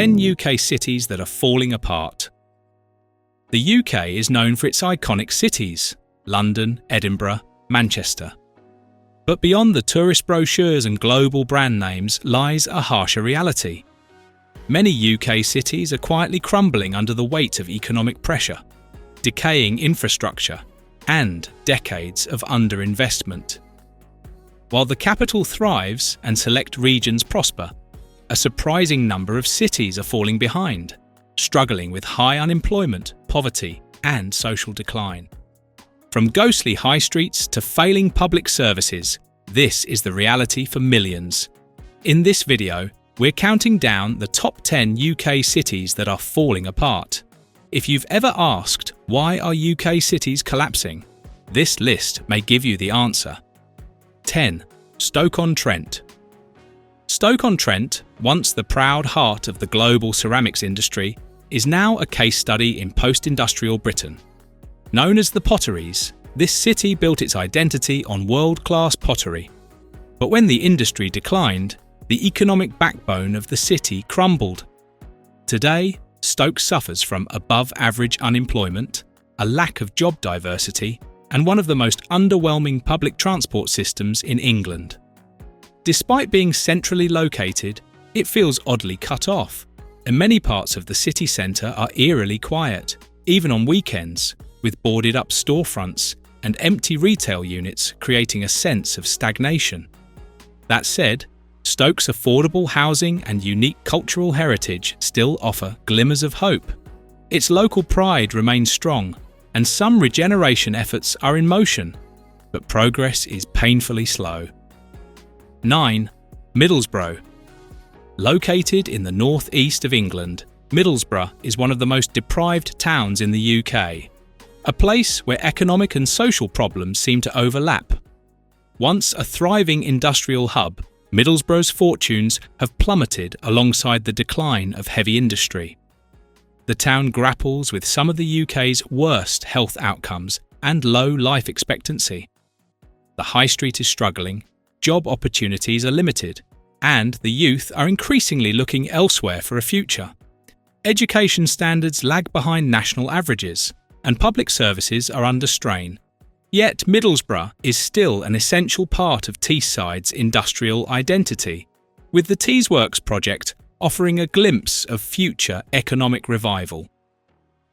10 UK cities that are falling apart. The UK is known for its iconic cities: London, Edinburgh, Manchester. But beyond the tourist brochures and global brand names lies a harsher reality. Many UK cities are quietly crumbling under the weight of economic pressure, decaying infrastructure, and decades of underinvestment. While the capital thrives and select regions prosper, a surprising number of cities are falling behind, struggling with high unemployment, poverty, and social decline. From ghostly high streets to failing public services, this is the reality for millions. In this video, we're counting down the top 10 UK cities that are falling apart. If you've ever asked, why are UK cities collapsing? This list may give you the answer. 10. Stoke-on-Trent. Stoke-on-Trent, once the proud heart of the global ceramics industry, is now a case study in post-industrial Britain. Known as the Potteries, this city built its identity on world-class pottery. But when the industry declined, the economic backbone of the city crumbled. Today, Stoke suffers from above-average unemployment, a lack of job diversity, and one of the most underwhelming public transport systems in England. Despite being centrally located, it feels oddly cut off, and many parts of the city centre are eerily quiet, even on weekends, with boarded-up storefronts and empty retail units creating a sense of stagnation. That said, Stoke's affordable housing and unique cultural heritage still offer glimmers of hope. Its local pride remains strong, and some regeneration efforts are in motion, but progress is painfully slow. 9. Middlesbrough. Located in the northeast of England, Middlesbrough is one of the most deprived towns in the UK, a place where economic and social problems seem to overlap. Once a thriving industrial hub, Middlesbrough's fortunes have plummeted alongside the decline of heavy industry. The town grapples with some of the UK's worst health outcomes and low life expectancy. The high street is struggling, job opportunities are limited, and the youth are increasingly looking elsewhere for a future. Education standards lag behind national averages, and public services are under strain. Yet Middlesbrough is still an essential part of Teesside's industrial identity, with the Teesworks project offering a glimpse of future economic revival.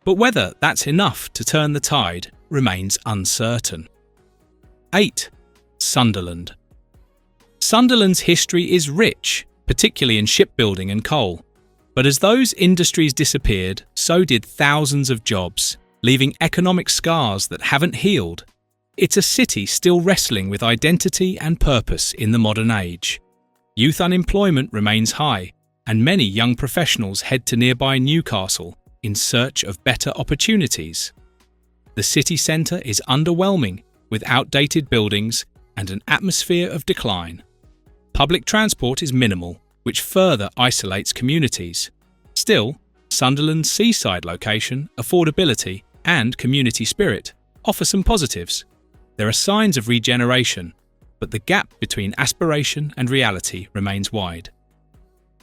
But whether that's enough to turn the tide remains uncertain. 8. Sunderland. Sunderland's history is rich, particularly in shipbuilding and coal. But as those industries disappeared, so did thousands of jobs, leaving economic scars that haven't healed. It's a city still wrestling with identity and purpose in the modern age. Youth unemployment remains high, and many young professionals head to nearby Newcastle in search of better opportunities. The city centre is underwhelming, with outdated buildings and an atmosphere of decline. Public transport is minimal, which further isolates communities. Still, Sunderland's seaside location, affordability, and community spirit offer some positives. There are signs of regeneration, but the gap between aspiration and reality remains wide.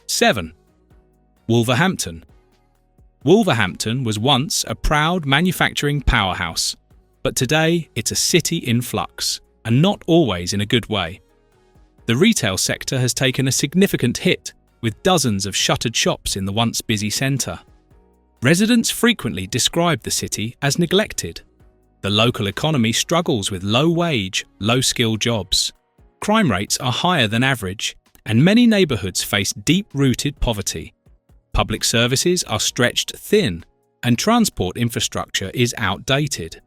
7. Wolverhampton. Wolverhampton was once a proud manufacturing powerhouse, but today it's a city in flux, and not always in a good way. The retail sector has taken a significant hit, with dozens of shuttered shops in the once busy centre. Residents frequently describe the city as neglected. The local economy struggles with low-wage, low-skill jobs. Crime rates are higher than average, and many neighbourhoods face deep-rooted poverty. Public services are stretched thin, and transport infrastructure is outdated.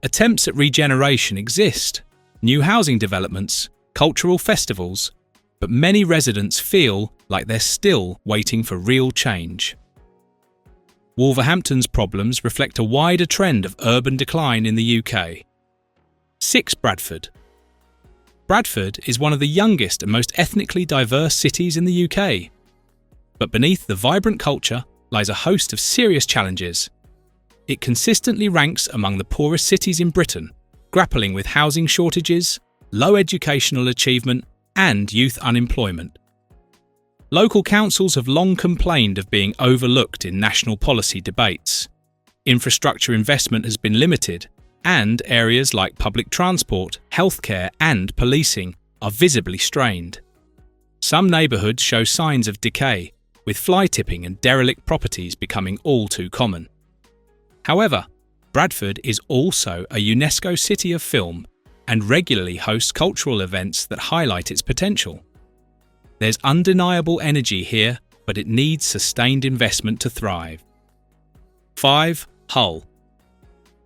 Attempts at regeneration exist, new housing developments, cultural festivals, but many residents feel like they're still waiting for real change. Wolverhampton's problems reflect a wider trend of urban decline in the UK. 6. Bradford. Bradford is one of the youngest and most ethnically diverse cities in the UK. But beneath the vibrant culture lies a host of serious challenges. It consistently ranks among the poorest cities in Britain, grappling with housing shortages, low educational achievement, and youth unemployment. Local councils have long complained of being overlooked in national policy debates. Infrastructure investment has been limited, and areas like public transport, healthcare, and policing are visibly strained. Some neighbourhoods show signs of decay, with fly tipping and derelict properties becoming all too common. However, Bradford is also a UNESCO City of Film and regularly hosts cultural events that highlight its potential. There's undeniable energy here, but it needs sustained investment to thrive. 5. Hull.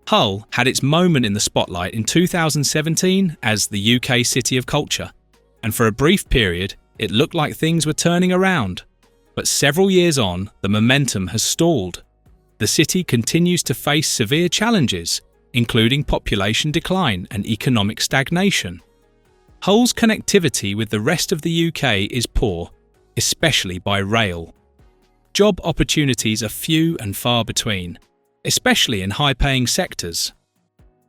Hull had its moment in the spotlight in 2017 as the UK City of Culture, and for a brief period it looked like things were turning around. But several years on, the momentum has stalled. The city continues to face severe challenges, including population decline and economic stagnation. Hull's connectivity with the rest of the UK is poor, especially by rail. Job opportunities are few and far between, especially in high-paying sectors.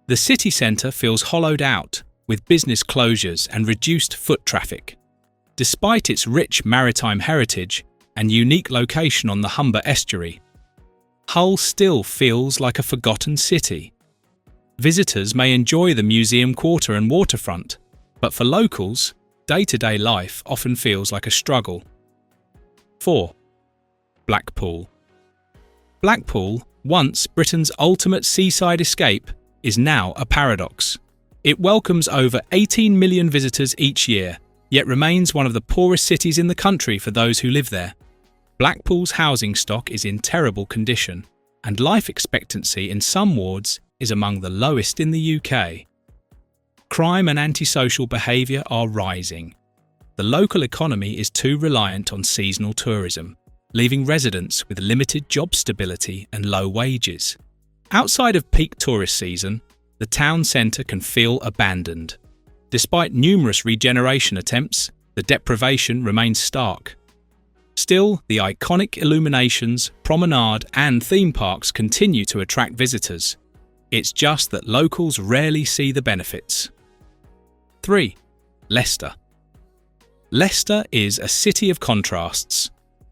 The city centre feels hollowed out, with business closures and reduced foot traffic. Despite its rich maritime heritage and unique location on the Humber estuary, Hull still feels like a forgotten city. Visitors may enjoy the museum quarter and waterfront, but for locals, day-to-day life often feels like a struggle. 4. Blackpool. Blackpool, once Britain's ultimate seaside escape, is now a paradox. It welcomes over 18 million visitors each year, yet remains one of the poorest cities in the country for those who live there. Blackpool's housing stock is in terrible condition, and life expectancy in some wards is among the lowest in the UK. Crime and antisocial behaviour are rising. The local economy is too reliant on seasonal tourism, leaving residents with limited job stability and low wages. Outside of peak tourist season, the town centre can feel abandoned. Despite numerous regeneration attempts, the deprivation remains stark. Still, the iconic illuminations, promenade and theme parks continue to attract visitors. It's just that locals rarely see the benefits. 3. Leicester. Leicester is a city of contrasts.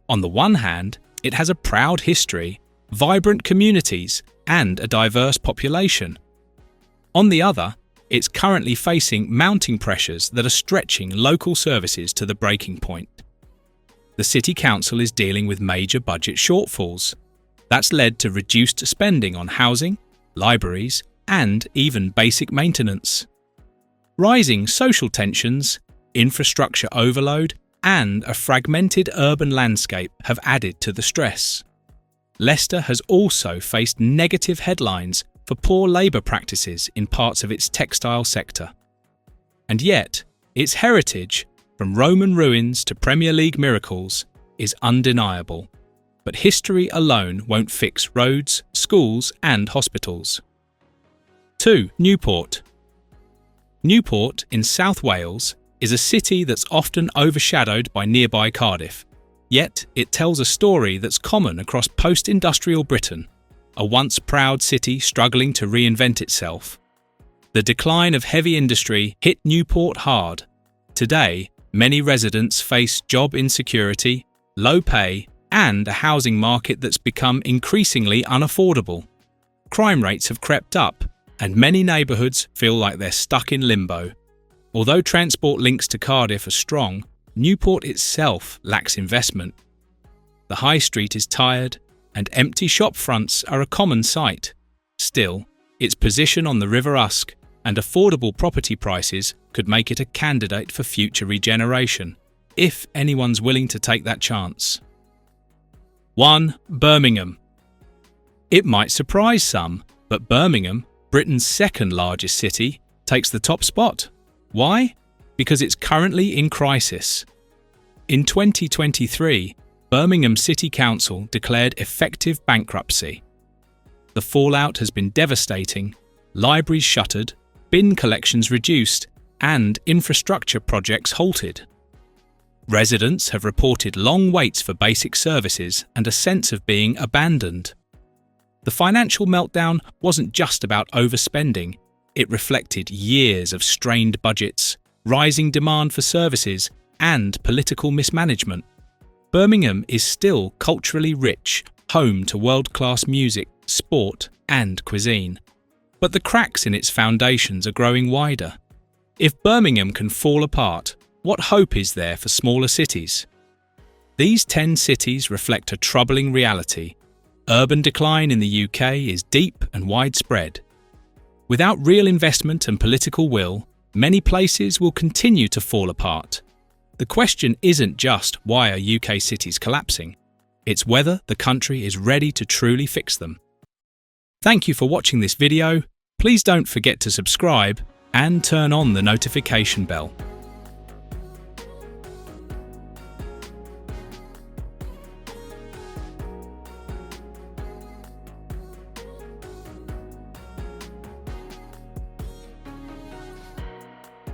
On the one hand, it has a proud history, vibrant communities, and a diverse population. On the other, it's currently facing mounting pressures that are stretching local services to the breaking point. The City Council is dealing with major budget shortfalls. That's led to reduced spending on housing, libraries, and even basic maintenance. Rising social tensions, infrastructure overload, and a fragmented urban landscape have added to the stress. Leicester has also faced negative headlines for poor labour practices in parts of its textile sector. And yet, its heritage, from Roman ruins to Premier League miracles, is undeniable. But history alone won't fix roads, schools, and hospitals. 2. Newport. Newport in South Wales is a city that's often overshadowed by nearby Cardiff, yet it tells a story that's common across post-industrial Britain, a once proud city struggling to reinvent itself. The decline of heavy industry hit Newport hard. Today, many residents face job insecurity, low pay, and a housing market that's become increasingly unaffordable. Crime rates have crept up, and many neighbourhoods feel like they're stuck in limbo. Although transport links to Cardiff are strong, Newport itself lacks investment. The high street is tired, and empty shop fronts are a common sight. Still, its position on the River Usk and affordable property prices could make it a candidate for future regeneration, if anyone's willing to take that chance. 1. Birmingham. It might surprise some, but Birmingham, Britain's second largest city, takes the top spot. Why? Because it's currently in crisis. In 2023, Birmingham City Council declared effective bankruptcy. The fallout has been devastating, libraries shuttered, bin collections reduced, and infrastructure projects halted. Residents have reported long waits for basic services and a sense of being abandoned. The financial meltdown wasn't just about overspending, it reflected years of strained budgets, rising demand for services, and political mismanagement. Birmingham is still culturally rich, home to world-class music, sport, and cuisine. But the cracks in its foundations are growing wider. If Birmingham can fall apart, what hope is there for smaller cities? These 10 cities reflect a troubling reality. Urban decline in the UK is deep and widespread. Without real investment and political will, many places will continue to fall apart. The question isn't just why are UK cities collapsing, it's whether the country is ready to truly fix them. Thank you for watching this video. Please don't forget to subscribe and turn on the notification bell.